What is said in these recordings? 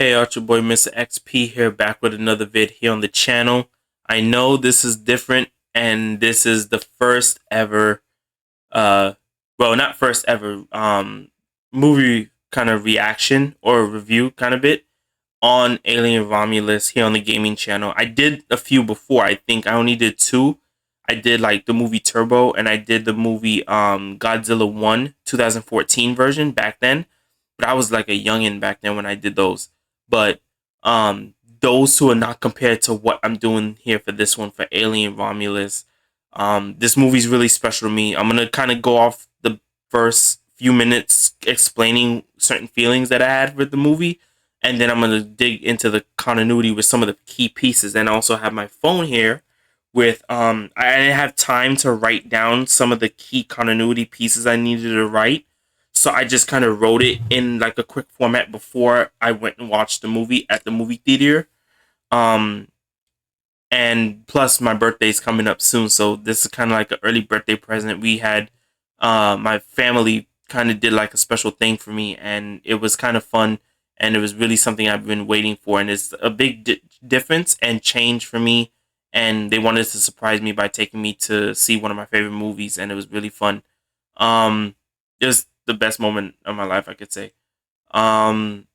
Hey, Archie Boy, Mr. XP here, back with another vid here on the channel. I know this is different, and this is the first ever, well, not first ever, movie kind of reaction or review kind of bit on Alien Romulus here on the gaming channel. I did a few before. I think I only did two. I did like the movie Turbo, and I did the movie Godzilla 1 2014 version back then. But I was like a youngin' back then when I did those. But those two are not compared to what I'm doing here for this one for Alien Romulus. This movie's really special to me. I'm gonna kind of go off the first few minutes explaining certain feelings that I had with the movie, and then I'm gonna dig into the continuity with some of the key pieces. And I also have my phone here with I didn't have time to write down some of the key continuity pieces I needed to write. So I just kind of wrote it in like a quick format before I went and watched the movie at the movie theater. Um, and plus my birthday's coming up soon, so this is kind of like an early birthday present. We had my family kind of did like a special thing for me, and it was kind of fun, and it was really something I've been waiting for, and it's a big difference and change for me. And they wanted to surprise me by taking me to see one of my favorite movies, and it was really fun. It was the best moment of my life, I could say. Um,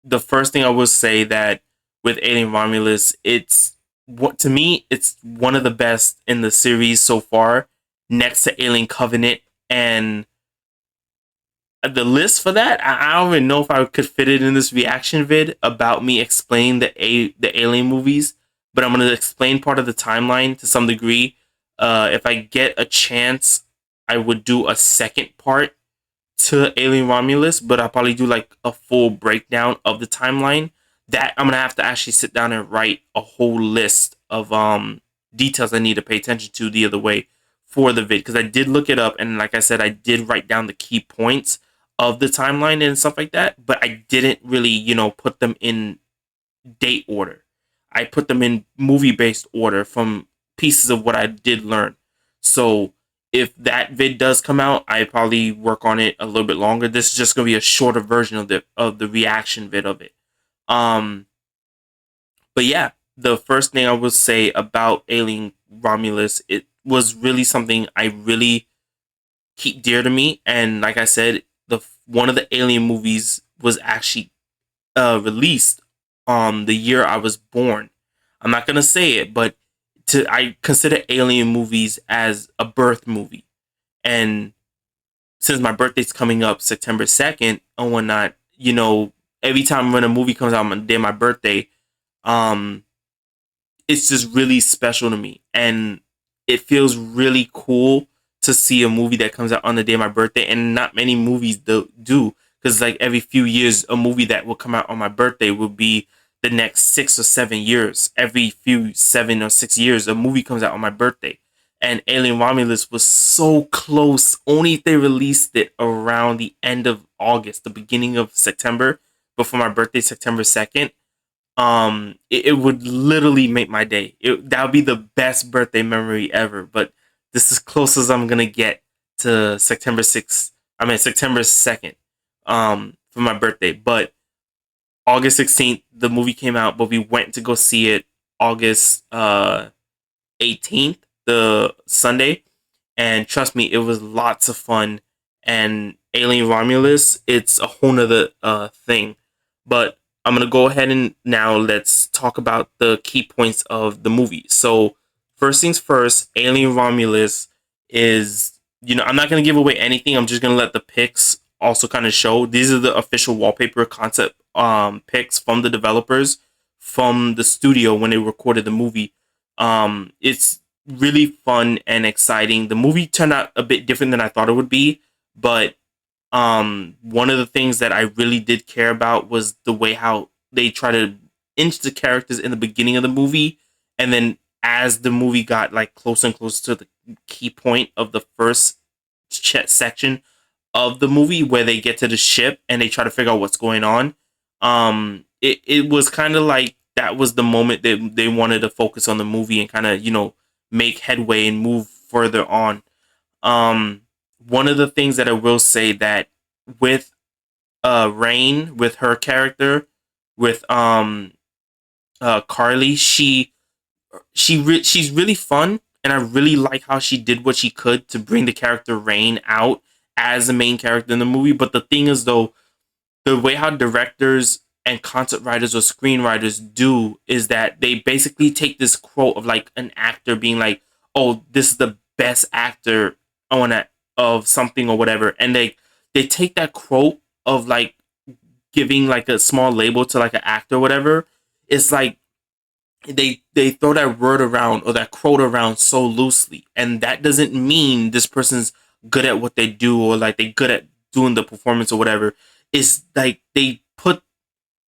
the first thing I will say that with Alien Romulus, it's what to me, it's one of the best in the series so far, next to Alien Covenant. And the list for that, I don't even know if I could fit it in this reaction vid about me explaining the Alien movies, but I'm gonna explain part of the timeline to some degree. If I get a chance, I would do a second part to Alien Romulus, but I'll probably do like a full breakdown of the timeline. That I'm gonna have to actually sit down and write a whole list of details I need to pay attention to the other way for the vid, because I did look it up, and like I said, I did write down the key points of the timeline and stuff like that, but I didn't really, put them in date order. I put them in movie based order from pieces of what I did learn. So if that vid does come out, I probably work on it a little bit longer. This is just gonna be a shorter version of the reaction vid of it. Um, but yeah, the first thing I will say about Alien Romulus, it was really something I really keep dear to me. And like I said, the one of the Alien movies was actually released the year I was born. I'm not gonna say it, but I consider Alien movies as a birth movie. And since my birthday's coming up September 2nd and whatnot, every time when a movie comes out on the day of my birthday, um, it's just really special to me. And it feels really cool to see a movie that comes out on the day of my birthday. And not many movies do. Because like every few years, a movie that will come out on my birthday will be the next 6 or 7 years. Every few 7 or 6 years, a movie comes out on my birthday. And Alien Romulus was so close. Only if they released it around the end of August, the beginning of September, before my birthday, September 2nd, it would literally make my day. That would be the best birthday memory ever. But this is as close as I'm gonna get to September 6th. I mean September 2nd, for my birthday. But August 16th, the movie came out, but we went to go see it August 18th, the Sunday. And trust me, it was lots of fun. And Alien Romulus, it's a whole nother thing. But I'm going to go ahead and now let's talk about the key points of the movie. So, first things first, Alien Romulus is, I'm not going to give away anything. I'm just going to let the pics also kind of show. These are the official wallpaper concept pics from the developers, from the studio when they recorded the movie. It's really fun and exciting. The movie turned out a bit different than I thought it would be, but one of the things that I really did care about was the way how they try to inch the characters in the beginning of the movie, and then as the movie got like closer and closer to the key point of the first section of the movie, where they get to the ship and they try to figure out what's going on. It was kind of like that was the moment that they wanted to focus on the movie and kind of make headway and move further on. One of the things that I will say that with Rain, with her character, with Cailee. She's really fun, and I really like how she did what she could to bring the character Rain out as the main character in the movie. But the thing is, though, the way how directors and concept writers or screenwriters do is that they basically take this quote of like an actor being like, "Oh, this is the best actor on a, of something or whatever," and they take that quote of like giving like a small label to like an actor or whatever. It's like they throw that word around or that quote around so loosely, and that doesn't mean this person's good at what they do or like they good at doing the performance or whatever. It's like they put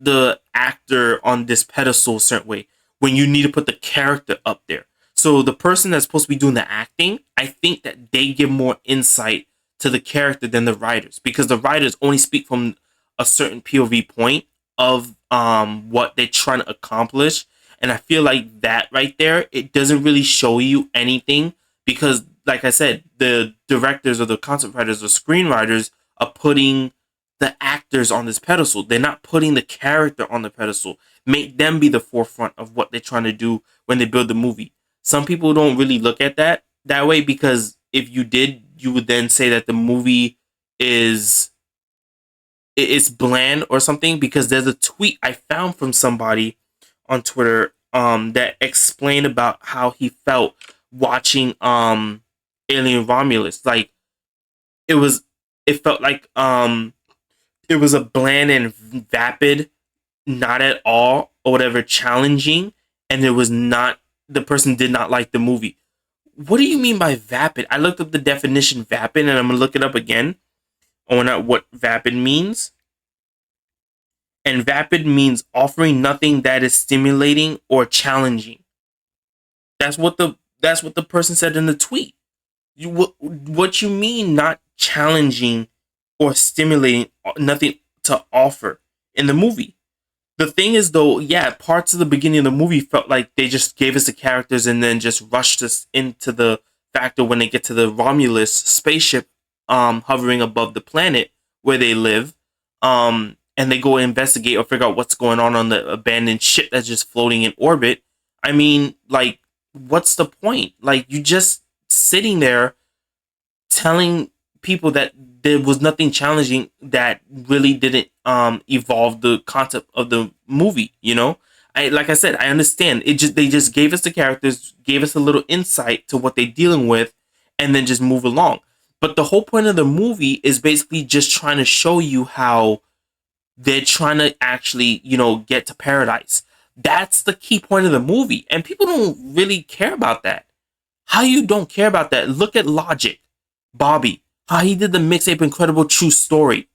the actor on this pedestal a certain way when you need to put the character up there. So the person that's supposed to be doing the acting, I think that they give more insight to the character than the writers, because the writers only speak from a certain POV point of what they're trying to accomplish. And I feel like that right there, it doesn't really show you anything, because like I said, the directors or the concept writers or screenwriters are putting the actors on this pedestal. They're not putting the character on the pedestal. Make them be the forefront of what they're trying to do when they build the movie. Some people don't really look at that way, because if you did, you would then say that the movie is it's bland or something, because there's a tweet I found from somebody on Twitter that explained about how he felt watching Alien Romulus. Like it felt like it was a bland and vapid, not at all or whatever challenging, and it was not, the person did not like the movie. What do you mean by vapid? I looked up the definition vapid, and I'm gonna look it up again on what vapid means. And vapid means offering nothing that is stimulating or challenging. That's what the person said in the tweet. What you mean not challenging or stimulating, nothing to offer in the movie? The thing is, though, yeah, parts of the beginning of the movie felt like they just gave us the characters and then just rushed us into the fact of when they get to the Romulus spaceship hovering above the planet where they live, and they go investigate or figure out what's going on the abandoned ship that's just floating in orbit. I mean, like, what's the point? Like, you just sitting there telling people that there was nothing challenging, that really didn't evolve the concept of the movie, you know? Like I said, I understand. They just gave us the characters, gave us a little insight to what they're dealing with, and then just move along. But the whole point of the movie is basically just trying to show you how they're trying to actually, get to paradise. That's the key point of the movie. And people don't really care about that. How you don't care about that? Look at Logic, Bobby, how he did the mixtape Incredible True Story,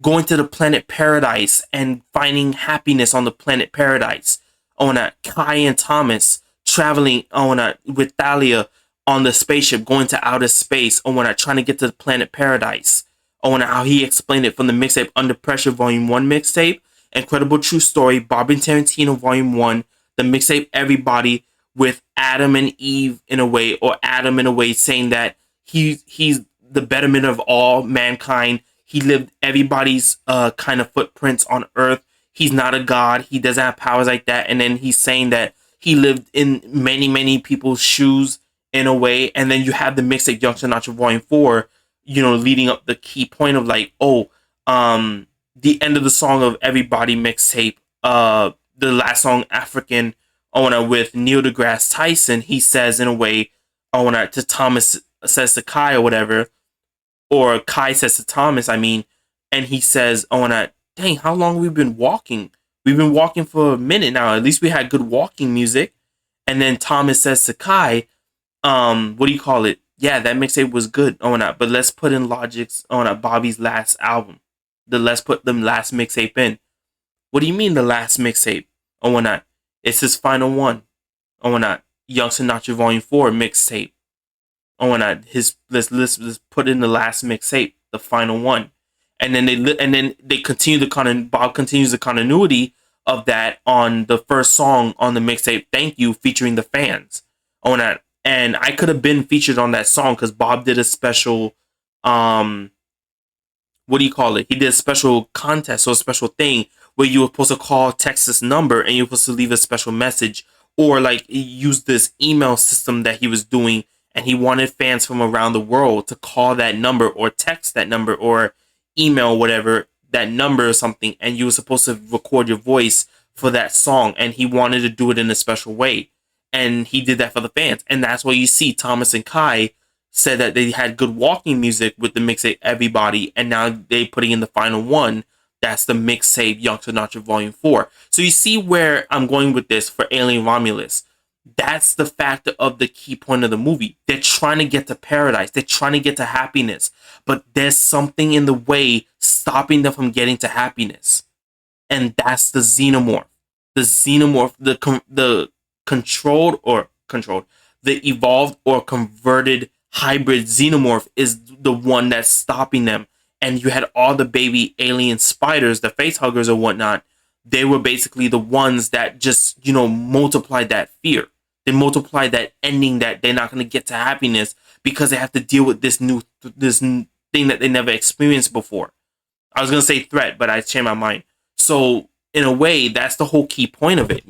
going to the planet Paradise and finding happiness on the planet Paradise. On Kai and Thomas traveling with Thalia on the spaceship, going to outer space. Trying to get to the planet Paradise. How he explained it from the mixtape Under Pressure Volume 1 mixtape, Incredible True Story, Bobby and Tarantino Volume 1, the mixtape Everybody, with Adam and Eve in a way, or Adam in a way saying that he's the betterment of all mankind. He lived everybody's kind of footprints on Earth. He's not a god. He doesn't have powers like that. And then he's saying that he lived in many, many people's shoes in a way. And then you have the mixtape Jonsson Nacho Volume 4, leading up the key point of like, the end of the song of Everybody mixtape, the last song, African, with Neil deGrasse Tyson, he says in a way, to Thomas says to Kai or whatever, or Kai says to Thomas, and he says, dang, how long have we been walking? We've been walking for a minute now. At least we had good walking music. And then Thomas says to Kai, what do you call it? Yeah, that mixtape was good. But let's put in Logic's Bobby's last album. Let's put them last mixtape in. What do you mean the last mixtape? It's his final one. Jonsson Nacho Volume 4 mixtape. Let's put in the last mixtape, the final one. And then they continue Bob continues the continuity of that on the first song on the mixtape, Thank You, featuring the fans. And I could have been featured on that song because Bob did a special, what do you call it? He did a special contest or a special thing where you were supposed to call, text this number, and you were supposed to leave a special message, or like use this email system that he was doing, and he wanted fans from around the world to call that number or text that number or email whatever that number or something, and you were supposed to record your voice for that song, and he wanted to do it in a special way, and he did that for the fans. And that's why you see Thomas and Kai said that they had good walking music with the mixtape Everybody, and now they putting in the final one. That's the mixtape Young Sinatra Volume 4. So you see where I'm going with this for Alien Romulus. That's the factor of the key point of the movie. They're trying to get to paradise. They're trying to get to happiness. But there's something in the way stopping them from getting to happiness. And that's the xenomorph. The xenomorph, the the evolved or converted hybrid xenomorph is the one that's stopping them. And you had all the baby alien spiders, the face huggers or whatnot. They were basically the ones that just, multiplied that fear. They multiplied that ending that they're not going to get to happiness because they have to deal with this thing that they never experienced before. I was going to say threat, but I changed my mind. So in a way, that's the whole key point of it,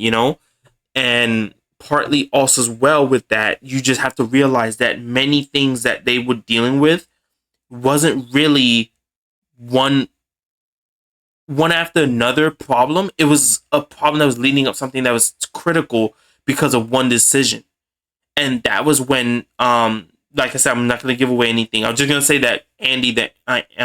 And partly also as well with that, you just have to realize that many things that they were dealing with wasn't really one after another problem. It was a problem that was leading up something that was critical because of one decision. And that was when, like I said, I'm not going to give away anything. I'm just going to say that Andy,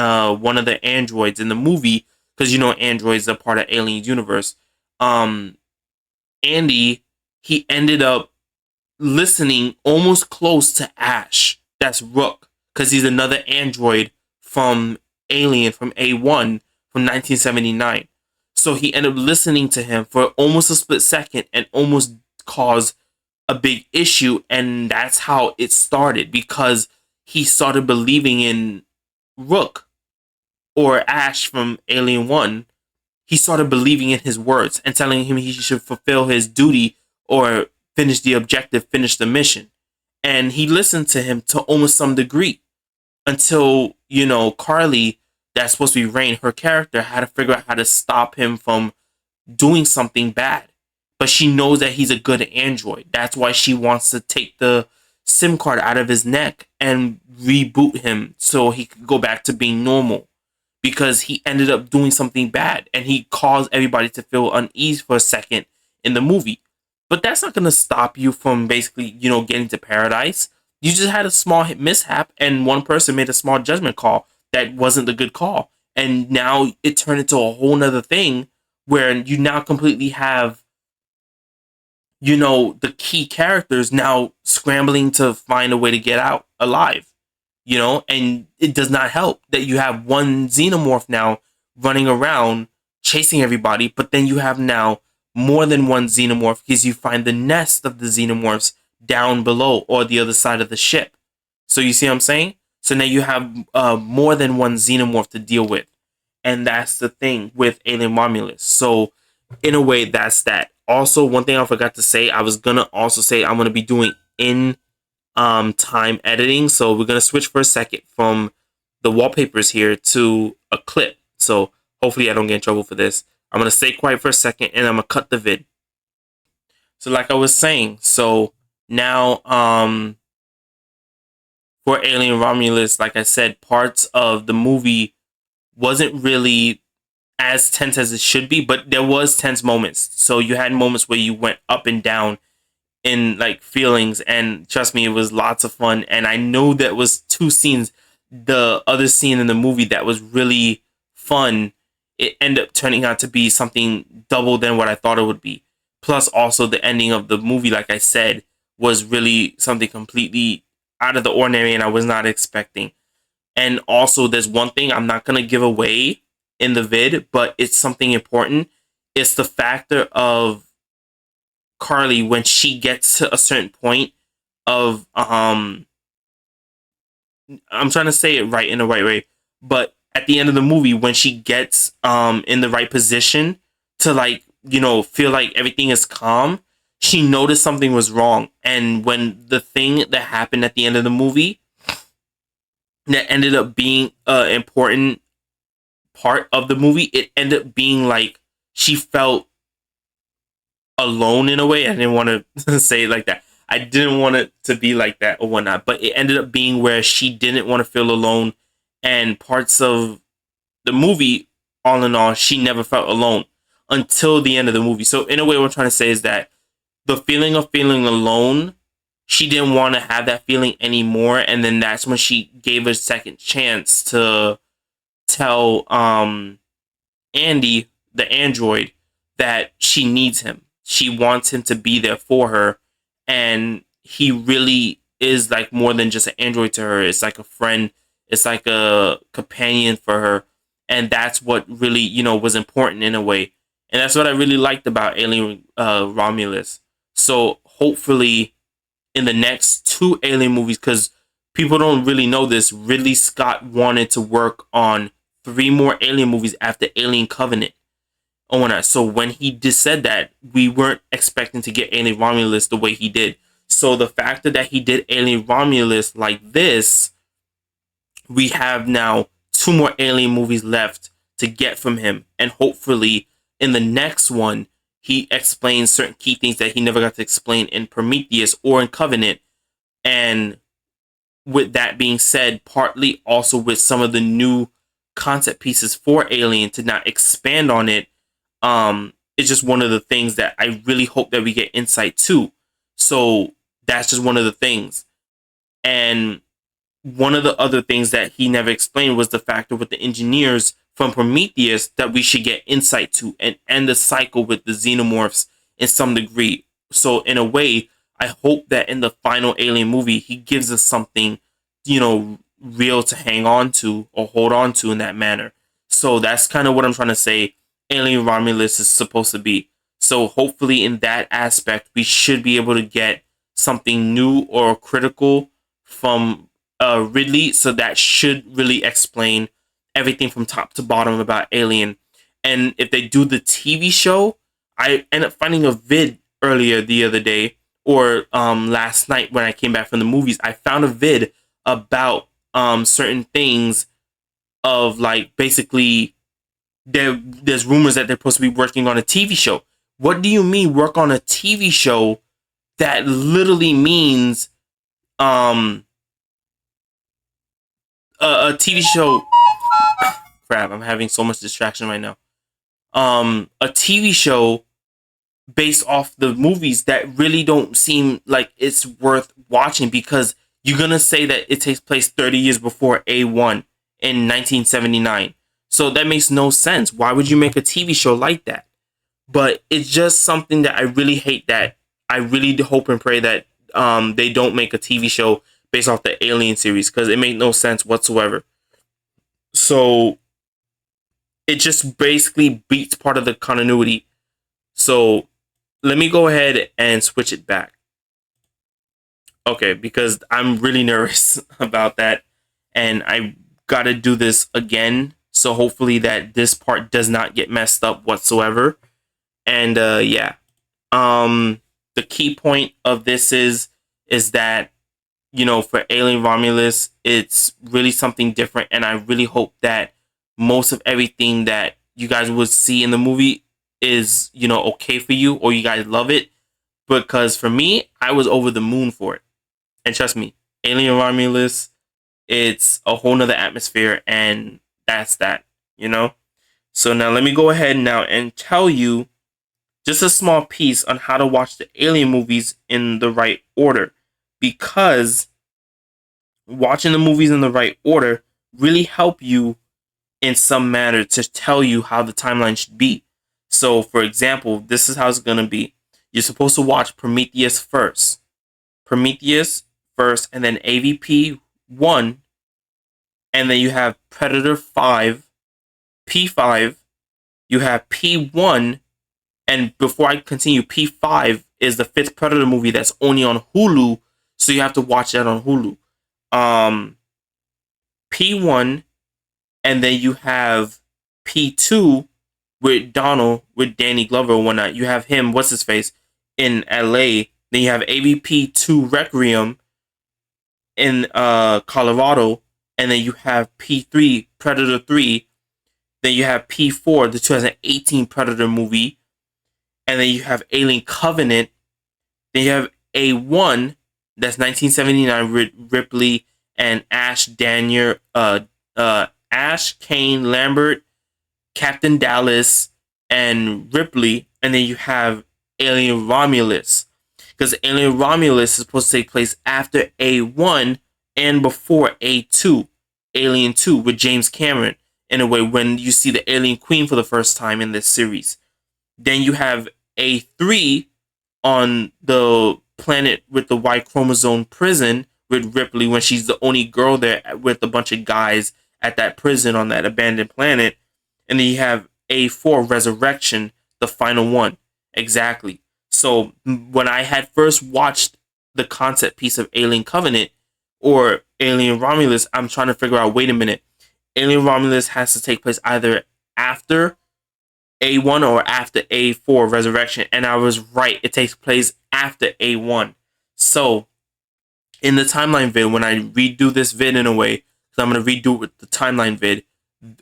one of the androids in the movie, because androids are part of Alien's universe. Andy, he ended up listening almost close to Ash. That's Rook, because he's another android from Alien, from A1, from 1979. So he ended up listening to him for almost a split second and almost caused a big issue. And that's how it started, because he started believing in Rook, or Ash from Alien 1. He started believing in his words and telling him he should fulfill his duty or finish the objective, finish the mission. And he listened to him to almost some degree until, Carly, that's supposed to be Rain, her character, had to figure out how to stop him from doing something bad. But she knows that he's a good android. That's why she wants to take the SIM card out of his neck and reboot him so he could go back to being normal. Because he ended up doing something bad and he caused everybody to feel uneasy for a second in the movie. But that's not going to stop you from basically, getting to paradise. You just had a small mishap and one person made a small judgment call that wasn't the good call. And now it turned into a whole nother thing where you now completely have, the key characters now scrambling to find a way to get out alive. And it does not help that you have one xenomorph now running around chasing everybody, but then you have now more than one xenomorph because you find the nest of the xenomorphs down below or the other side of the ship. So you see what I'm saying? So now you have more than one xenomorph to deal with. And that's the thing with Alien Romulus. So in a way, that's that. Also, one thing I forgot to say, I was going to also say I'm going to be doing in time editing. So we're going to switch for a second from the wallpapers here to a clip. So hopefully I don't get in trouble for this. I'm going to stay quiet for a second and I'm going to cut the vid. So like I was saying, so now for Alien Romulus, like I said, parts of the movie wasn't really as tense as it should be, but there was tense moments. So you had moments where you went up and down in like feelings, and trust me, it was lots of fun. And I know that was two scenes. The other scene in the movie that was really fun, it ended up turning out to be something double than what I thought it would be. Plus also the ending of the movie, like I said, was really something completely out of the ordinary and I was not expecting. And also there's one thing I'm not going to give away in the vid, but it's something important. It's the factor of Carly when she gets to a certain point of I'm trying to say it right in the right way, but at the end of the movie when she gets in the right position to like, feel like everything is calm, she noticed something was wrong. And when the thing that happened at the end of the movie that ended up being an important part of the movie, it ended up being like she felt alone in a way. I didn't want to say it like that. I didn't want it to be like that or whatnot, but it ended up being where she didn't want to feel alone, and parts of the movie, all in all, she never felt alone until the end of the movie. So in a way, what I'm trying to say is that the feeling of feeling alone, she didn't want to have that feeling anymore, and then that's when she gave a second chance to tell Andy, the android, that she needs him. She wants him to be there for her, and he really is like more than just an android to her. It's like a friend. It's like a companion for her, and that's what really, was important in a way. And that's what I really liked about Alien Romulus. So hopefully in the next 2 Alien movies, because people don't really know this, Ridley Scott wanted to work on 3 more Alien movies after Alien Covenant. So when he just said that, we weren't expecting to get Alien Romulus the way he did. So the fact that he did Alien Romulus like this, we have now 2 more Alien movies left to get from him. And hopefully in the next one, he explains certain key things that he never got to explain in Prometheus or in Covenant. And with that being said, partly also with some of the new concept pieces for Alien, to not expand on it, it's just one of the things that I really hope that we get insight to. So that's just one of the things. And one of the other things that he never explained was the factor with the engineers from Prometheus that we should get insight to, and end the cycle with the xenomorphs in some degree. So in a way, I hope that in the final Alien movie, he gives us something, real to hang on to or hold on to in that manner. So that's kind of what I'm trying to say Alien Romulus is supposed to be. So hopefully in that aspect, we should be able to get something new or critical from Ridley. So that should really explain everything from top to bottom about Alien. And if they do the TV show, I ended up finding a vid earlier the other day, or last night when I came back from the movies, I found a vid about certain things of, like, basically there's rumors that they're supposed to be working on a TV show. What do you mean work on a TV show? That literally means a TV show. Crap, I'm having so much distraction right now. A TV show based off the movies that really don't seem like it's worth watching, because you're gonna say that it takes place 30 years before A1 in 1979. So that makes no sense. Why would you make a TV show like that? But it's just something that I really hate, that I really hope and pray that they don't make a TV show based off the Alien series, because it made no sense whatsoever. So it just basically beats part of the continuity. So let me go ahead and switch it back. Okay, because I'm really nervous about that, and I gotta do this again. So hopefully that this part does not get messed up whatsoever. And yeah. The key point of this is that, for Alien Romulus, it's really something different, and I really hope that most of everything that you guys would see in the movie is, okay for you, or you guys love it. Because for me, I was over the moon for it. And trust me, Alien Romulus, it's a whole nother atmosphere, and that's that, So now let me go ahead now and tell you just a small piece on how to watch the Alien movies in the right order. Because watching the movies in the right order really help you in some manner to tell you how the timeline should be. So, for example, this is how it's going to be. You're supposed to watch Prometheus first. Prometheus first, and then AVP 1. And then you have Predator 5, P5. You have P1. And before I continue, P5 is the 5th Predator movie that's only on Hulu. So you have to watch that on Hulu. P1. And then you have P2 with Donald, with Danny Glover and whatnot. You have him, what's his face, in LA. Then you have AVP 2 Requiem in Colorado. And then you have P3, Predator 3. Then you have P4, the 2018 Predator movie. And then you have Alien Covenant. Then you have A1, that's 1979 Ripley and Ash Kane Lambert, Captain Dallas, and Ripley. And then you have Alien Romulus. Because Alien Romulus is supposed to take place after A1 and before A2, Alien 2 with James Cameron. In a way, when you see the Alien Queen for the first time in this series. Then you have A3 on the planet with the Y chromosome prison with Ripley when she's the only girl there with a bunch of guys at that prison on that abandoned planet. And then you have A4 Resurrection, the final one. Exactly. So when I had first watched the concept piece of Alien Covenant or Alien Romulus, I'm trying to figure out, wait a minute, Alien Romulus has to take place either after A1 or after A4 Resurrection. And I was right. It takes place after A1. So in the timeline vid, when I redo this vid in a way, because I'm going to redo it with the timeline vid,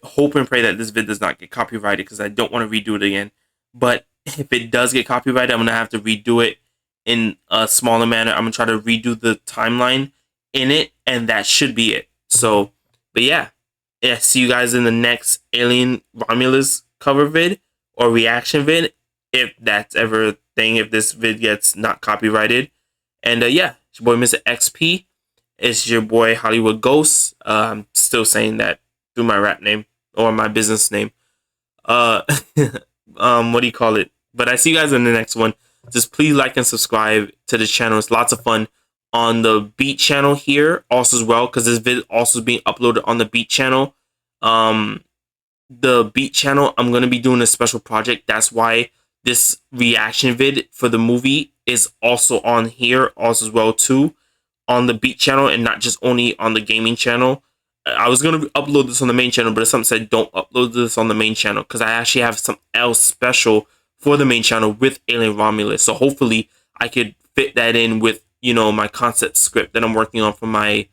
hope and pray that this vid does not get copyrighted because I don't want to redo it again. But if it does get copyrighted, I'm going to have to redo it in a smaller manner. I'm going to try to redo the timeline in it, and that should be it. So, but yeah, see you guys in the next Alien Romulus cover vid or reaction vid, if that's ever a thing, if this vid gets not copyrighted. And yeah, it's your boy Mr. XP. It's your boy Hollywood Ghost. I'm still saying that through my rap name or my business name. What do you call it? But I see you guys in the next one. Just please like and subscribe to the channel. It's lots of fun on the Beat channel here also as well, because this vid also is being uploaded on the Beat channel. The Beat channel, I'm going to be doing a special project. That's why this reaction vid for the movie is also on here also as well too, on the Beat channel, and not just only on the gaming channel. I was going to upload this on the main channel, but something said don't upload this on the main channel because I actually have something else special for the main channel with Alien Romulus. So hopefully I could fit that in with, you know, my concept script that I'm working on for my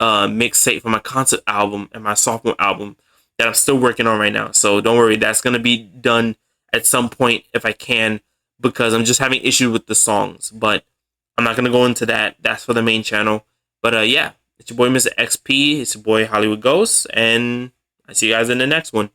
mixtape, for my concept album and my sophomore album that I'm still working on right now. So don't worry, that's going to be done at some point if I can, because I'm just having issues with the songs. But I'm not going to go into that. That's for the main channel. But yeah, it's your boy Mr. XP. It's your boy Hollywood Ghost. And I see you guys in the next one.